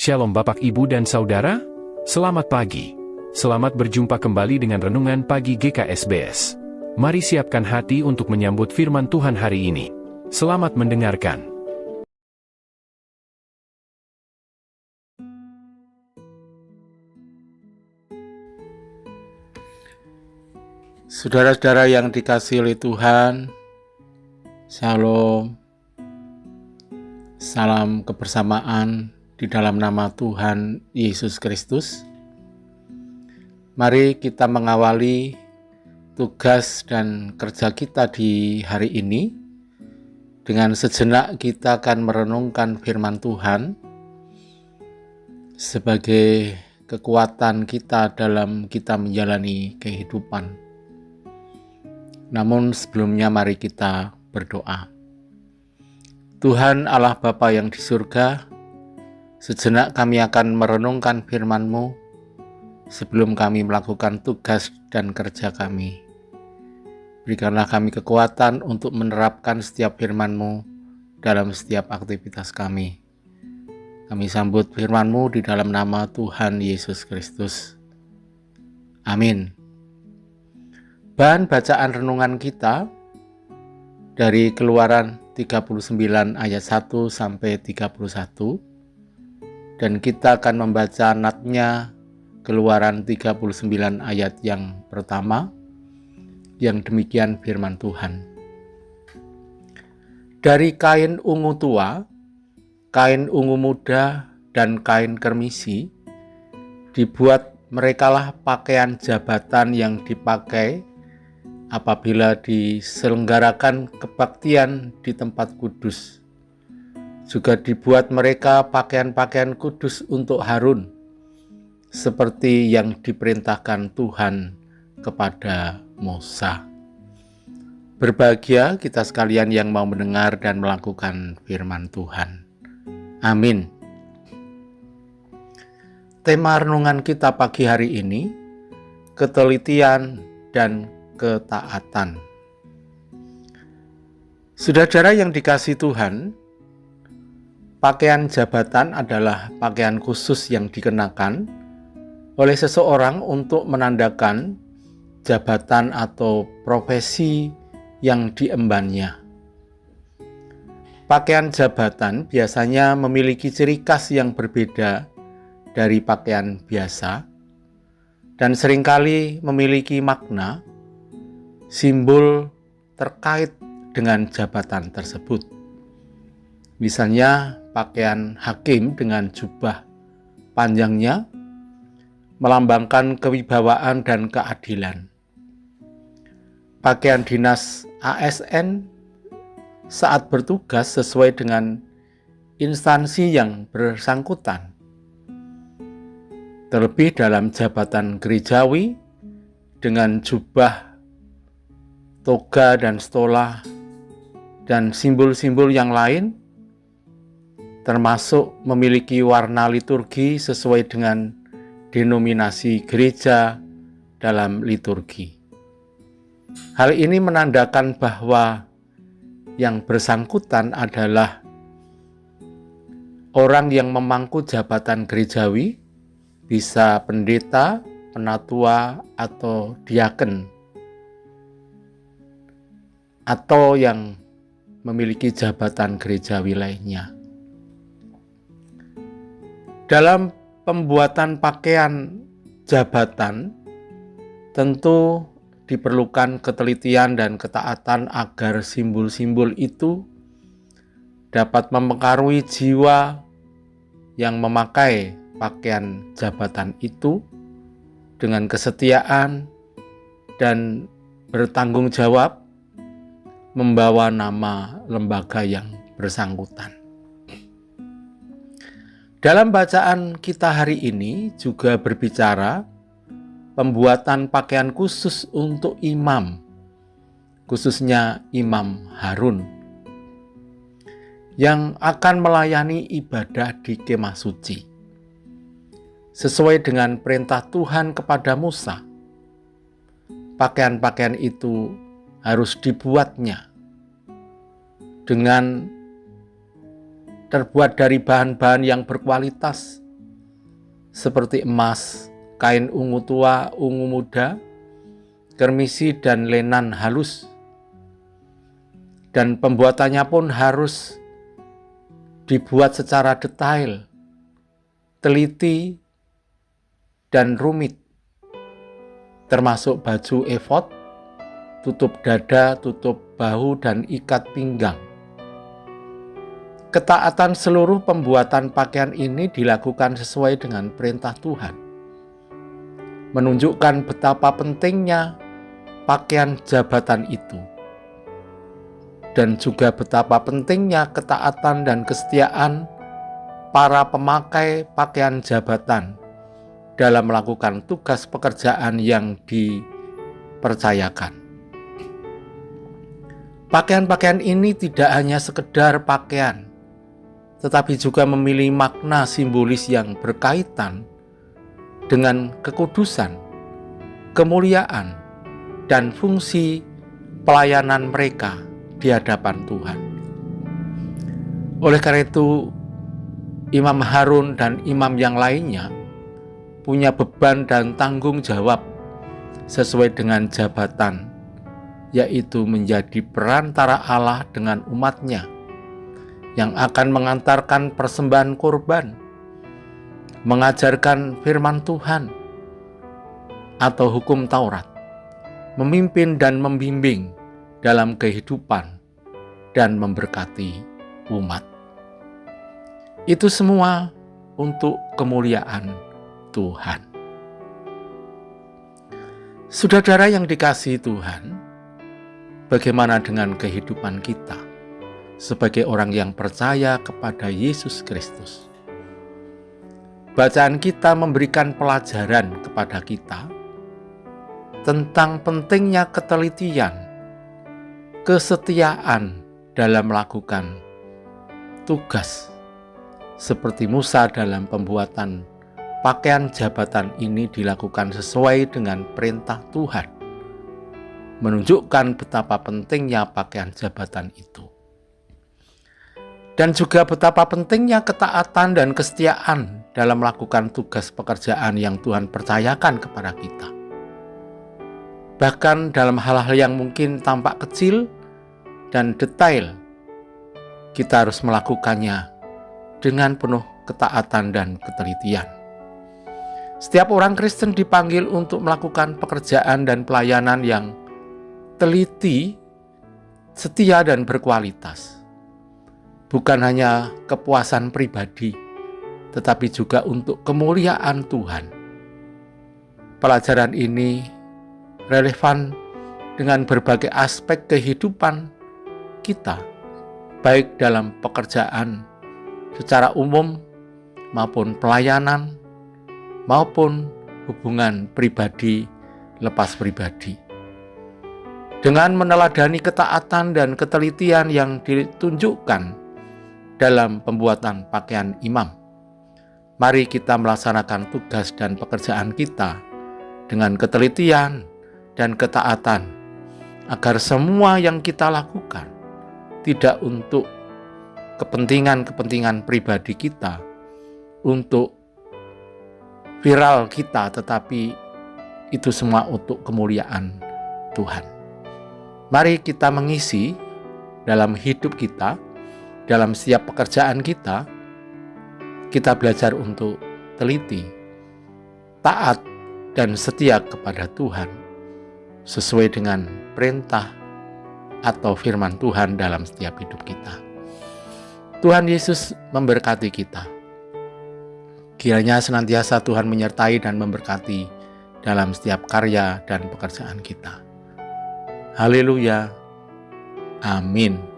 Shalom Bapak Ibu dan Saudara, selamat pagi. Selamat berjumpa kembali dengan Renungan Pagi GKSBS. Mari siapkan hati untuk menyambut firman Tuhan hari ini. Selamat mendengarkan. Saudara-saudara yang dikasihi oleh Tuhan, Shalom. Salam kebersamaan di dalam nama Tuhan Yesus Kristus. Mari kita mengawali tugas dan kerja kita di hari ini dengan sejenak kita akan merenungkan firman Tuhan sebagai kekuatan kita dalam kita menjalani kehidupan. Namun sebelumnya mari kita berdoa. Tuhan Allah Bapa yang di surga, sejenak kami akan merenungkan firman-Mu sebelum kami melakukan tugas dan kerja kami. Berikanlah kami kekuatan untuk menerapkan setiap firman-Mu dalam setiap aktivitas kami. Kami sambut firman-Mu di dalam nama Tuhan Yesus Kristus. Amin. Bahan bacaan renungan kita dari Keluaran 39 ayat 1 sampai 31. Dan kita akan membaca natnya Keluaran 39 ayat yang pertama, yang demikian firman Tuhan. Dari kain ungu tua, kain ungu muda, dan kain kermisi, dibuat merekalah pakaian jabatan yang dipakai apabila diselenggarakan kebaktian di tempat kudus. Juga dibuat mereka pakaian-pakaian kudus untuk Harun, seperti yang diperintahkan Tuhan kepada Musa. Berbahagia kita sekalian yang mau mendengar dan melakukan firman Tuhan. Amin. Tema renungan kita pagi hari ini, ketelitian dan ketaatan. Saudara yang dikasihi Tuhan, pakaian jabatan adalah pakaian khusus yang dikenakan oleh seseorang untuk menandakan jabatan atau profesi yang diembannya. Pakaian jabatan biasanya memiliki ciri khas yang berbeda dari pakaian biasa dan seringkali memiliki makna, simbol terkait dengan jabatan tersebut. Misalnya pakaian hakim dengan jubah panjangnya melambangkan kewibawaan dan keadilan. Pakaian dinas ASN saat bertugas sesuai dengan instansi yang bersangkutan. Terlebih dalam jabatan gerejawi dengan jubah, toga dan stola, dan simbol-simbol yang lain, termasuk memiliki warna liturgi sesuai dengan denominasi gereja dalam liturgi. Hal ini menandakan bahwa yang bersangkutan adalah orang yang memangku jabatan gerejawi, bisa pendeta, penatua, atau diaken, atau yang memiliki jabatan gerejawi lainnya. Dalam pembuatan pakaian jabatan, tentu diperlukan ketelitian dan ketaatan agar simbol-simbol itu dapat mempengaruhi jiwa yang memakai pakaian jabatan itu dengan kesetiaan dan bertanggung jawab membawa nama lembaga yang bersangkutan. Dalam bacaan kita hari ini juga berbicara pembuatan pakaian khusus untuk imam, khususnya Imam Harun, yang akan melayani ibadah di kemah suci. Sesuai dengan perintah Tuhan kepada Musa, pakaian-pakaian itu harus dibuatnya dengan terbuat dari bahan-bahan yang berkualitas seperti emas, kain ungu tua, ungu muda, kermisi dan lenan halus. Dan pembuatannya pun harus dibuat secara detail, teliti, dan rumit, termasuk baju efod, tutup dada, tutup bahu, dan ikat pinggang. Ketaatan seluruh pembuatan pakaian ini dilakukan sesuai dengan perintah Tuhan, menunjukkan betapa pentingnya pakaian jabatan itu, dan juga betapa pentingnya ketaatan dan kesetiaan para pemakai pakaian jabatan dalam melakukan tugas pekerjaan yang dipercayakan. Pakaian-pakaian ini tidak hanya sekedar pakaian, tetapi juga memiliki makna simbolis yang berkaitan dengan kekudusan, kemuliaan, dan fungsi pelayanan mereka di hadapan Tuhan. Oleh karena itu, Imam Harun dan imam yang lainnya punya beban dan tanggung jawab sesuai dengan jabatan, yaitu menjadi perantara Allah dengan umatnya yang akan mengantarkan persembahan kurban, mengajarkan firman Tuhan atau hukum Taurat, memimpin dan membimbing dalam kehidupan dan memberkati umat. Itu semua untuk kemuliaan Tuhan. Saudara yang dikasihi Tuhan, bagaimana dengan kehidupan kita sebagai orang yang percaya kepada Yesus Kristus? Bacaan kita memberikan pelajaran kepada kita tentang pentingnya ketelitian, kesetiaan dalam melakukan tugas, seperti Musa dalam pembuatan pakaian jabatan ini dilakukan sesuai dengan perintah Tuhan, menunjukkan betapa pentingnya pakaian jabatan itu. Dan juga betapa pentingnya ketaatan dan kesetiaan dalam melakukan tugas pekerjaan yang Tuhan percayakan kepada kita. Bahkan dalam hal-hal yang mungkin tampak kecil dan detail, kita harus melakukannya dengan penuh ketaatan dan ketelitian. Setiap orang Kristen dipanggil untuk melakukan pekerjaan dan pelayanan yang teliti, setia, dan berkualitas. Bukan hanya kepuasan pribadi, tetapi juga untuk kemuliaan Tuhan. Pelajaran ini relevan dengan berbagai aspek kehidupan kita, baik dalam pekerjaan secara umum maupun pelayanan, maupun hubungan pribadi lepas pribadi. Dengan meneladani ketaatan dan ketelitian yang ditunjukkan dalam pembuatan pakaian imam, mari kita melaksanakan tugas dan pekerjaan kita dengan ketelitian dan ketaatan, agar semua yang kita lakukan tidak untuk kepentingan-kepentingan pribadi kita, untuk viral kita, tetapi itu semua untuk kemuliaan Tuhan. Mari kita mengisi dalam hidup kita, dalam setiap pekerjaan kita belajar untuk teliti, taat, dan setia kepada Tuhan, sesuai dengan perintah atau firman Tuhan dalam setiap hidup kita. Tuhan Yesus memberkati kita. Kiranya senantiasa Tuhan menyertai dan memberkati dalam setiap karya dan pekerjaan kita. Haleluya. Amin.